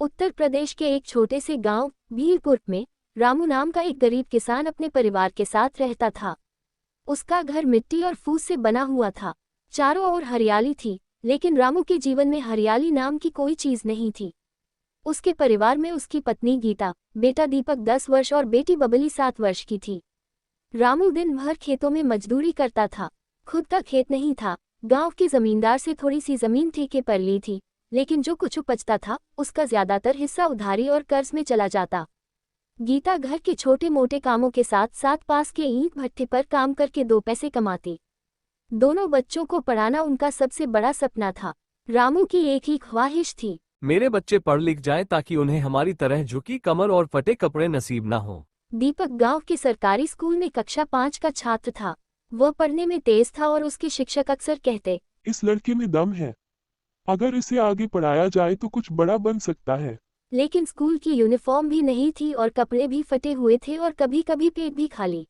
उत्तर प्रदेश के एक छोटे से गांव भीलपुर में रामू नाम का एक गरीब किसान अपने परिवार के साथ रहता था। उसका घर मिट्टी और फूस से बना हुआ था। चारों ओर हरियाली थी, लेकिन रामू के जीवन में हरियाली नाम की कोई चीज नहीं थी। उसके परिवार में उसकी पत्नी गीता, बेटा दीपक 10 वर्ष और बेटी बबली 7 वर्ष की थी। रामू दिन भर खेतों में मजदूरी करता था। खुद का खेत नहीं था, गांव के जमींदार से थोड़ी सी जमीन ठेके पर ली थी, लेकिन जो कुछ उपजता था उसका ज्यादातर हिस्सा उधारी और कर्ज में चला जाता। गीता घर के छोटे मोटे कामों के साथ साथ पास के ईंट भट्ठे पर काम करके 2 पैसे कमाती। दोनों बच्चों को पढ़ाना उनका सबसे बड़ा सपना था। रामू की एक ही ख्वाहिश थी, मेरे बच्चे पढ़ लिख जाएं ताकि उन्हें हमारी तरह झुकी कमर और फटे कपड़े नसीब ना हो। दीपक गांव के सरकारी स्कूल में कक्षा 5 का छात्र था। वह पढ़ने में तेज था और उसके शिक्षक अक्सर कहते, इस लड़के में दम है, अगर इसे आगे पढ़ाया जाए तो कुछ बड़ा बन सकता है। लेकिन स्कूल की यूनिफॉर्म भी नहीं थी और कपड़े भी फटे हुए थे और कभी कभी पेट भी खाली।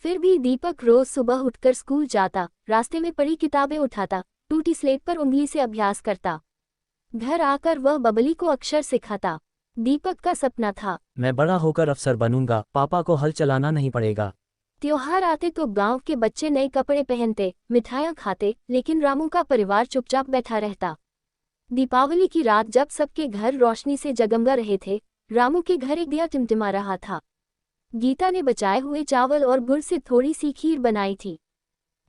फिर भी दीपक रोज सुबह उठकर स्कूल जाता, रास्ते में पड़ी किताबें उठाता, टूटी स्लेट पर उंगली से अभ्यास करता। घर आकर वह बबली को अक्षर सिखाता। दीपक का सपना था, मैं बड़ा होकर अफसर बनूंगा, पापा को हल चलाना नहीं पड़ेगा। त्योहार आते तो गांव के बच्चे नए कपड़े पहनते, मिठाइयां खाते, लेकिन रामू का परिवार चुपचाप बैठा रहता। दीपावली की रात जब सबके घर रोशनी से जगमगा रहे थे, रामू के घर एक दिया टिमटिमा रहा था। गीता ने बचाए हुए चावल और गुड़ से थोड़ी सी खीर बनाई थी।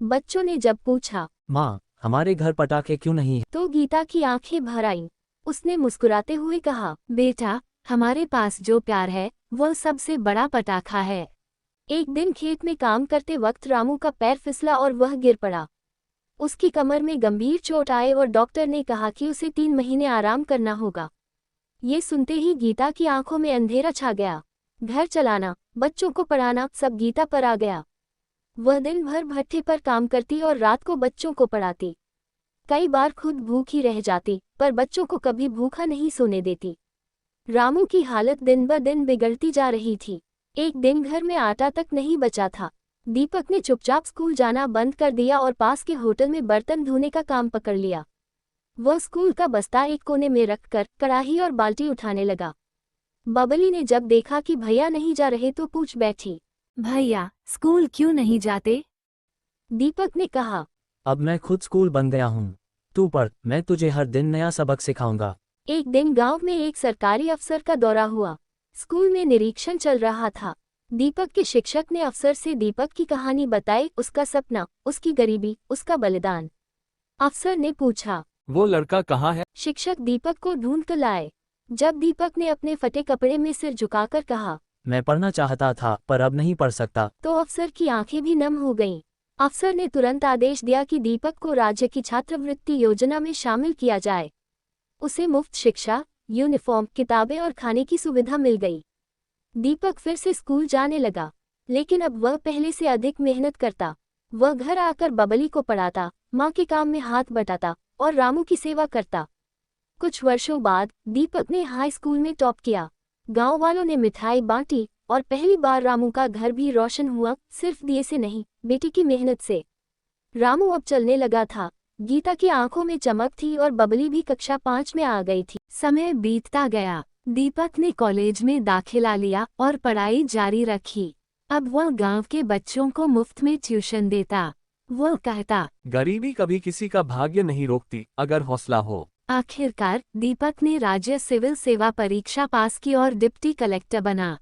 बच्चों ने जब पूछा, माँ, हमारे घर पटाखे क्यों नहीं है? तो गीता की आंखें भर आईं। उसने मुस्कुराते हुए कहा, बेटा, हमारे पास जो प्यार है वह सबसे बड़ा पटाखा है। एक दिन खेत में काम करते वक्त रामू का पैर फिसला और वह गिर पड़ा। उसकी कमर में गंभीर चोट आए और डॉक्टर ने कहा कि उसे 3 महीने आराम करना होगा। ये सुनते ही गीता की आंखों में अंधेरा छा गया। घर चलाना, बच्चों को पढ़ाना, सब गीता पर आ गया। वह दिन भर भट्ठे पर काम करती और रात को बच्चों को पढ़ाती। कई बार खुद भूखी रह जाती, पर बच्चों को कभी भूखा नहीं सोने देती। रामू की हालत दिन ब दिन बिगड़ती जा रही थी। एक दिन घर में आटा तक नहीं बचा था। दीपक ने चुपचाप स्कूल जाना बंद कर दिया और पास के होटल में बर्तन धोने का काम पकड़ लिया। वह स्कूल का बस्ता एक कोने में रखकर कढ़ाई और बाल्टी उठाने लगा। बबली ने जब देखा कि भैया नहीं जा रहे तो पूछ बैठी, भैया, स्कूल क्यों नहीं जाते? दीपक ने कहा, अब मैं खुद स्कूल बन गया हूँ, तू पढ़, मैं तुझे हर दिन नया सबक सिखाऊंगा। एक दिन गांव में एक सरकारी अफसर का दौरा हुआ। स्कूल में निरीक्षण चल रहा था। दीपक के शिक्षक ने अफसर से दीपक की कहानी बताई, उसका सपना, उसकी गरीबी, उसका बलिदान। अफसर ने पूछा, वो लड़का कहाँ है? शिक्षक दीपक को ढूंढ कर लाए। जब दीपक ने अपने फटे कपड़े में सिर झुकाकर कहा, मैं पढ़ना चाहता था पर अब नहीं पढ़ सकता, तो अफसर की आंखें भी नम हो गईं। अफसर ने तुरंत आदेश दिया कि दीपक को राज्य की छात्रवृत्ति योजना में शामिल किया जाए। उसे मुफ्त शिक्षा, यूनिफॉर्म, किताबें और खाने की सुविधा मिल गई। दीपक फिर से स्कूल जाने लगा, लेकिन अब वह पहले से अधिक मेहनत करता। वह घर आकर बबली को पढ़ाता, माँ के काम में हाथ बटाता और रामू की सेवा करता। कुछ वर्षों बाद दीपक ने हाई स्कूल में टॉप किया। गांव वालों ने मिठाई बांटी और पहली बार रामू का घर भी रोशन हुआ, सिर्फ दिए से नहीं, बेटी की मेहनत से। रामू अब चलने लगा था। गीता की आंखों में चमक थी और बबली भी कक्षा 5 में आ गई थी। समय बीतता गया। दीपक ने कॉलेज में दाखिला लिया और पढ़ाई जारी रखी। अब वह गांव के बच्चों को मुफ्त में ट्यूशन देता। वह कहता, गरीबी कभी किसी का भाग्य नहीं रोकती, अगर हौसला हो। आखिरकार दीपक ने राज्य सिविल सेवा परीक्षा पास की और डिप्टी कलेक्टर बना।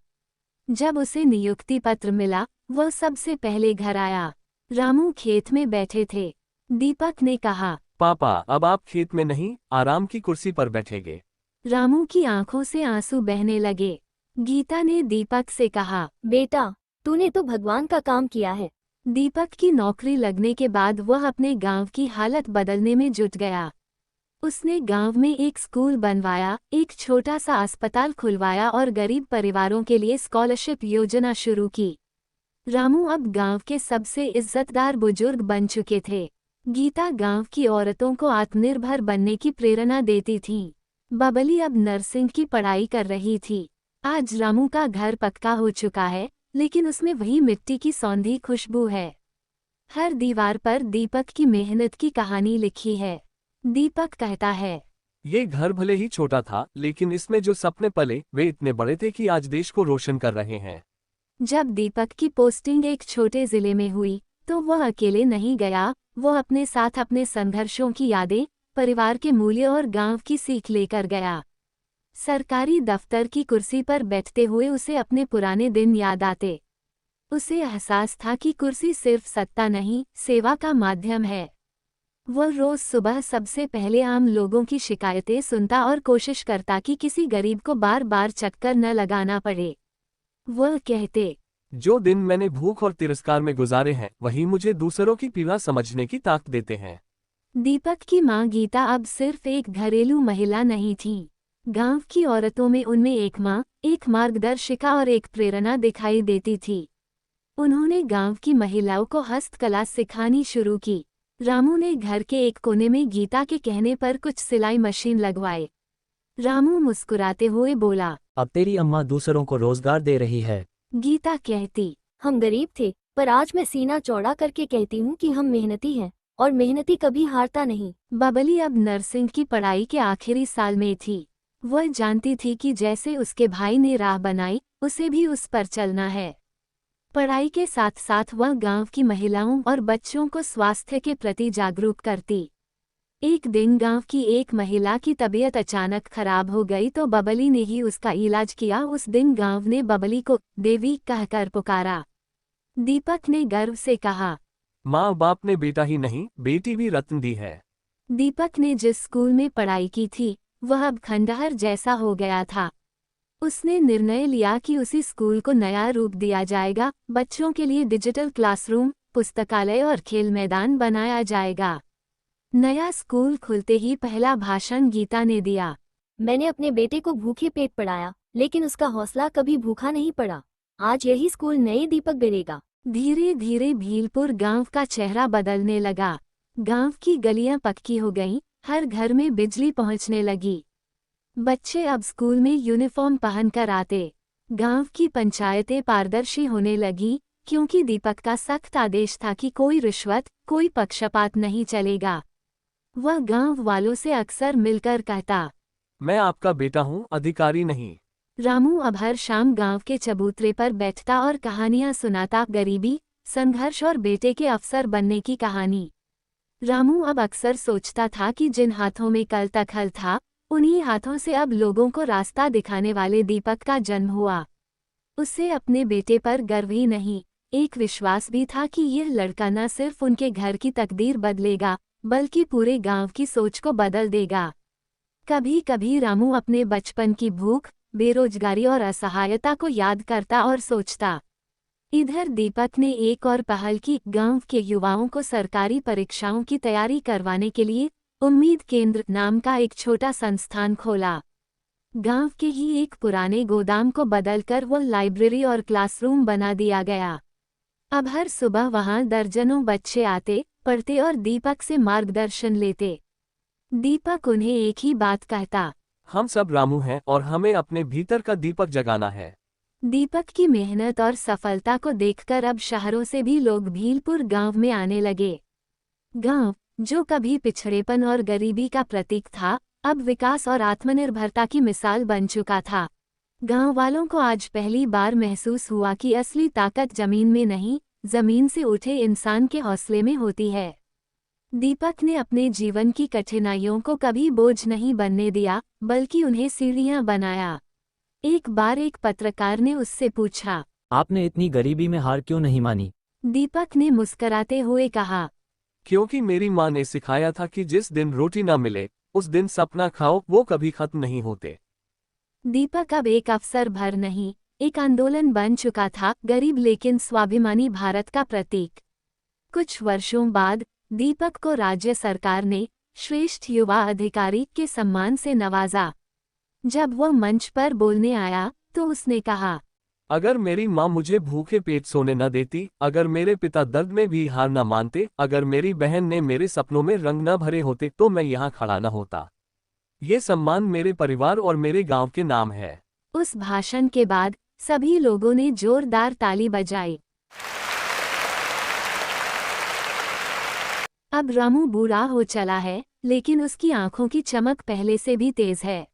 जब उसे नियुक्ति पत्र मिला, वह सबसे पहले घर आया। रामू खेत में बैठे थे। दीपक ने कहा, पापा, अब आप खेत में नहीं, आराम की कुर्सी पर बैठेंगे। रामू की आंखों से आंसू बहने लगे। गीता ने दीपक से कहा, बेटा, तूने तो भगवान का काम किया है। दीपक की नौकरी लगने के बाद वह अपने गांव की हालत बदलने में जुट गया। उसने गांव में एक स्कूल बनवाया, एक छोटा सा अस्पताल खुलवाया और गरीब परिवारों के लिए स्कॉलरशिप योजना शुरू की। रामू अब गांव के सबसे इज्जतदार बुजुर्ग बन चुके थे। गीता गांव की औरतों को आत्मनिर्भर बनने की प्रेरणा देती थी। बबली अब नर्सिंग की पढ़ाई कर रही थी। आज रामू का घर पक्का हो चुका है, लेकिन उसमें वही मिट्टी की सौंधी खुशबू है। हर दीवार पर दीपक की मेहनत की कहानी लिखी है। दीपक कहता है, ये घर भले ही छोटा था, लेकिन इसमें जो सपने पले वे इतने बड़े थे कि आज देश को रोशन कर रहे हैं। जब दीपक की पोस्टिंग एक छोटे जिले में हुई तो वह अकेले नहीं गया। वो अपने साथ अपने संघर्षों की यादें, परिवार के मूल्य और गांव की सीख लेकर गया। सरकारी दफ्तर की कुर्सी पर बैठते हुए उसे अपने पुराने दिन याद आते। उसे एहसास था कि कुर्सी सिर्फ सत्ता नहीं, सेवा का माध्यम है। वह रोज सुबह सबसे पहले आम लोगों की शिकायतें सुनता और कोशिश करता कि किसी गरीब को बार बार चक्कर न लगाना पड़े। वह कहते, जो दिन मैंने भूख और तिरस्कार में गुजारे हैं वही मुझे दूसरों की पीड़ा समझने की ताकत देते हैं। दीपक की मां गीता अब सिर्फ एक घरेलू महिला नहीं थी। गांव की औरतों में उनमें एक मां, एक मार्गदर्शिका और एक प्रेरणा दिखाई देती थी। उन्होंने गांव की महिलाओं को हस्तकला सिखानी शुरू की। रामू ने घर के एक कोने में गीता के कहने पर कुछ सिलाई मशीन लगवाए। रामू मुस्कुराते हुए बोला, अब तेरी अम्मा दूसरों को रोजगार दे रही है। गीता कहती, हम गरीब थे, पर आज मैं सीना चौड़ा करके कहती हूँ कि हम मेहनती हैं और मेहनती कभी हारता नहीं। बबली अब नर्सिंग की पढ़ाई के आखिरी साल में थी। वह जानती थी कि जैसे उसके भाई ने राह बनाई, उसे भी उस पर चलना है। पढ़ाई के साथ साथ वह गांव की महिलाओं और बच्चों को स्वास्थ्य के प्रति जागरूक करती। एक दिन गांव की एक महिला की तबीयत अचानक खराब हो गई तो बबली ने ही उसका इलाज किया। उस दिन गांव ने बबली को देवी कहकर पुकारा। दीपक ने गर्व से कहा, माँ बाप ने बेटा ही नहीं, बेटी भी रत्न दी है। दीपक ने जिस स्कूल में पढ़ाई की थी वह अब खंडहर जैसा हो गया था। उसने निर्णय लिया कि उसी स्कूल को नया रूप दिया जाएगा। बच्चों के लिए डिजिटल क्लासरूम, पुस्तकालय और खेल मैदान बनाया जाएगा। नया स्कूल खुलते ही पहला भाषण गीता ने दिया। मैंने अपने बेटे को भूखे पेट पढ़ाया, लेकिन उसका हौसला कभी भूखा नहीं पड़ा। आज यही स्कूल नए दीपक गढ़ेगा। धीरे धीरे भीलपुर गांव का चेहरा बदलने लगा। गांव की गलियां पक्की हो गईं, हर घर में बिजली पहुंचने लगी। बच्चे अब स्कूल में यूनिफॉर्म पहनकर आते। गांव की पंचायतें पारदर्शी होने लगी, क्योंकि दीपक का सख्त आदेश था कि कोई रिश्वत, कोई पक्षपात नहीं चलेगा। वह गांव वालों से अक्सर मिलकर कहता, मैं आपका बेटा हूँ, अधिकारी नहीं। रामू अब हर शाम गांव के चबूतरे पर बैठता और कहानियां सुनाता, गरीबी, संघर्ष और बेटे के अफसर बनने की कहानी। रामू अब अक्सर सोचता था कि जिन हाथों में कल तक हल था, उन्हीं हाथों से अब लोगों को रास्ता दिखाने वाले दीपक का जन्म हुआ। उसे अपने बेटे पर गर्व ही नहीं, एक विश्वास भी था कि यह लड़का न सिर्फ उनके घर की तकदीर बदलेगा, बल्कि पूरे गांव की सोच को बदल देगा। कभी कभी रामू अपने बचपन की भूख, बेरोजगारी और असहायता को याद करता और सोचता। इधर दीपक ने एक और पहल की, गांव के युवाओं को सरकारी परीक्षाओं की तैयारी करवाने के लिए उम्मीद केंद्र नाम का एक छोटा संस्थान खोला। गांव के ही एक पुराने गोदाम को बदलकर वो लाइब्रेरी और क्लासरूम बना दिया गया। अब हर सुबह वहां दर्जनों बच्चे आते, पढ़ते और दीपक से मार्गदर्शन लेते। दीपक उन्हें एक ही बात कहता, हम सब रामू हैं और हमें अपने भीतर का दीपक जगाना है। दीपक की मेहनत और सफलता को देखकर अब शहरों से भी लोग भीलपुर गांव में आने लगे। गांव, जो कभी पिछड़ेपन और गरीबी का प्रतीक था, अब विकास और आत्मनिर्भरता की मिसाल बन चुका था। गांव वालों को आज पहली बार महसूस हुआ कि असली ताकत जमीन में नहीं, जमीन से उठे इंसान के हौसले में होती है। दीपक ने अपने जीवन की कठिनाइयों को कभी बोझ नहीं बनने दिया, बल्कि उन्हें सीढ़ियां बनाया। एक बार एक पत्रकार ने उससे पूछा, आपने इतनी गरीबी में हार क्यों नहीं मानी? दीपक ने मुस्कराते हुए कहा, क्योंकि मेरी माँ ने सिखाया था कि जिस दिन रोटी ना मिले, उस दिन सपना खाओ, वो कभी खत्म नहीं होते। दीपक अब एक अवसर भर नहीं, एक आंदोलन बन चुका था, गरीब लेकिन स्वाभिमानी भारत का प्रतीक। कुछ वर्षों बाद दीपक को राज्य सरकार ने श्रेष्ठ युवा अधिकारी के सम्मान से नवाजा। जब वह मंच पर बोलने आया तो उसने कहा, अगर मेरी माँ मुझे भूखे पेट सोने न देती, अगर मेरे पिता दर्द में भी हार न मानते, अगर मेरी बहन ने मेरे सपनों में रंग न भरे होते, तो मैं यहाँ खड़ा न होता। ये सम्मान मेरे परिवार और मेरे गांव के नाम है। उस भाषण के बाद सभी लोगों ने जोरदार ताली बजाई। अब रामू बूढ़ा हो चला है, लेकिन उसकी आंखों की चमक पहले से भी तेज है।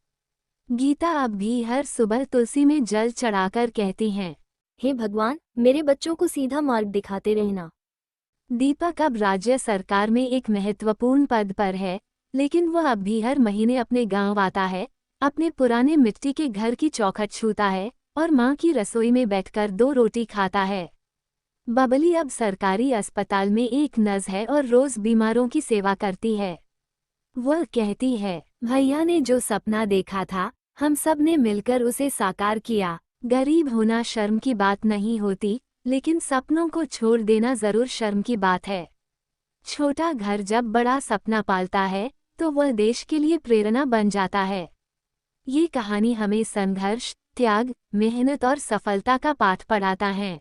गीता अब भी हर सुबह तुलसी में जल चढ़ाकर कहती हैं, हे भगवान, मेरे बच्चों को सीधा मार्ग दिखाते रहना। दीपक अब राज्य सरकार में एक महत्वपूर्ण पद पर है, लेकिन वह अब भी हर महीने अपने गांव आता है, अपने पुराने मिट्टी के घर की चौखट छूता है और मां की रसोई में बैठकर 2 रोटी खाता है। बबली अब सरकारी अस्पताल में एक नर्स है और रोज बीमारों की सेवा करती है। वह कहती है, भैया ने जो सपना देखा था, हम सब ने मिलकर उसे साकार किया। गरीब होना शर्म की बात नहीं होती, लेकिन सपनों को छोड़ देना जरूर शर्म की बात है। छोटा घर जब बड़ा सपना पालता है, तो वह देश के लिए प्रेरणा बन जाता है। ये कहानी हमें संघर्ष, त्याग, मेहनत और सफलता का पाठ पढ़ाता है।